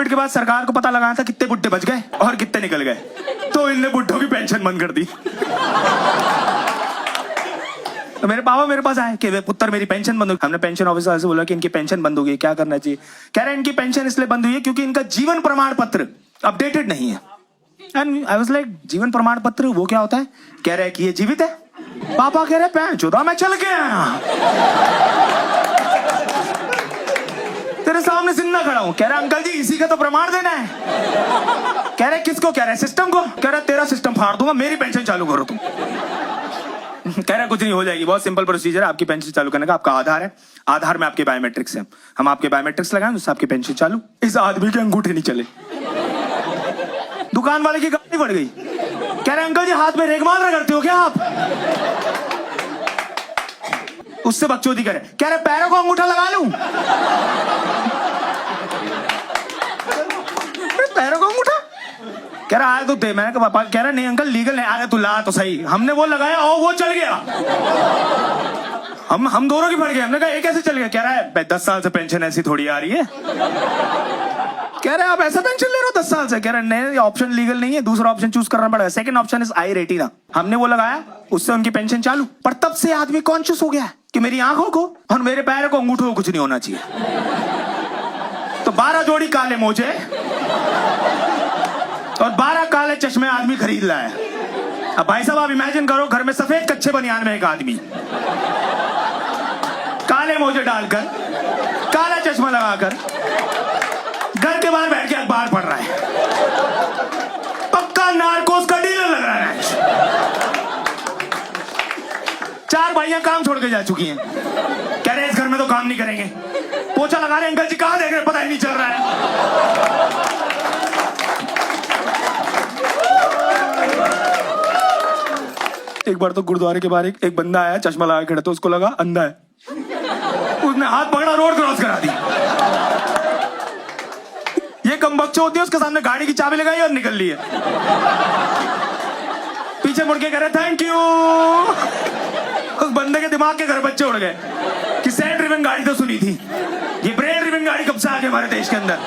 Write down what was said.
Covid के बाद सरकार को पता लगाना था कितने बुड्ढे बच गए और कितने निकल गए, तो इनने बुड्ढों की पेंशन बंद कर दी। तो मेरे पापा मेरे पास आए कि पुत्र मेरी पेंशन बंद हो। हमने पेंशन ऑफिसर से बोला कि इनकी पेंशन बंद हो गई, क्या करना चाहिए? कह रहे हैं इनकी पेंशन इसलिए बंद हुई है क्योंकि इनका जीवन प्रमाण पत्र अपडेटेड नहीं है। एंड आई वाज लाइक, जीवन प्रमाण पत्र वो क्या होता है? कह रहे हैं कि ये जीवित है। पापा कह रहे पैं चौदह मैं चल के आया, तेरे सामने जिंदा खड़ा हूं। कह रहा अंकल जी इसी का तो प्रमाण देना है। कह रहे किसको? कह रहे सिस्टम को। कह रहा तेरा सिस्टम फाड़ दूंगा, मेरी पेंशन चालू करो तुम। कह रहा कुछ नहीं, हो जाएगी, बहुत सिंपल प्रोसीजर है। आपकी पेंशन चालू करने का आपका आधार है, आधार में आपके बायोमेट्रिक्स है, हम आपके बायोमेट्रिक्स लगाएं, उससे आपकी पेंशन चालू। इस आदमी के अंगूठे नहीं चले, दुकान वाले की गाड़ी बढ़ गई। कह रहे अंकल जी हाथ में रेगमाल रगड़ते हो क्या आप? उससे बकचोदी करे। कह रहे पैरों को अंगूठा लगा लूं? पैरों को अंगूठा? कह रहा आए तो दे। मैंने कहा पापा, कह रहा नहीं अंकल लीगल नहीं। अरे तू ला तो सही। हमने वो लगाया और वो चल गया, हम दोनों की बढ़ गए। हमने कहा ये कैसे चल गया? कह रहा है 10 साल से पेंशन ऐसी थोड़ी आ रही है। कह रहे आप ऐसा पेंशन ले रहे हो 10 साल से? कह रहे नहीं ऑप्शन लीगल नहीं है, दूसरा ऑप्शन चूज करना पड़ेगा। Second option is I retina. हमने वो लगाया, उससे उनकी पेंशन चालू। पर तब से आदमी कॉन्शियस हो गया कि मेरी आंखों को और मेरे पैरों को अंगूठों को कुछ नहीं होना चाहिए। तो 12 जोड़ी काले मोजे और 12 काले चश्मे आदमी खरीद लाया। अब भाई साहब आप इमेजिन करो, घर में सफेद कच्चे बनियान में एक आदमी काले मोजे डालकर, काला चश्मा लगाकर घर के बाहर बैठ के अखबार पढ़ रहा है। पक्का नारकोस का डीलर लग रहा है। 4 भाइयां काम छोड़ के जा चुकी हैं। कह रहे इस घर में तो काम नहीं करेंगे। पोछा लगा रहे अंकल जी कहां देख रहे, पता ही नहीं चल रहा है। एक बार तो गुरुद्वारे के बाहर एक बंदा आया, चश्मा लगा खड़ा, तो उसको लगा अंधा है। उसने हाथ पकड़ा, रोड क्रॉस करा दी। ये कम बच्चे होती है, उसके सामने गाड़ी की चाबी लगाई और निकल ली है। पीछे मुड़ के कह रहे थैंक यू। उस बंदे के दिमाग के घर बच्चे उड़ गए कि सेट ड्रिवन गाड़ी तो सुनी थी, ये ब्रेन ड्रिवन गाड़ी कब से आ गई हमारे देश के अंदर।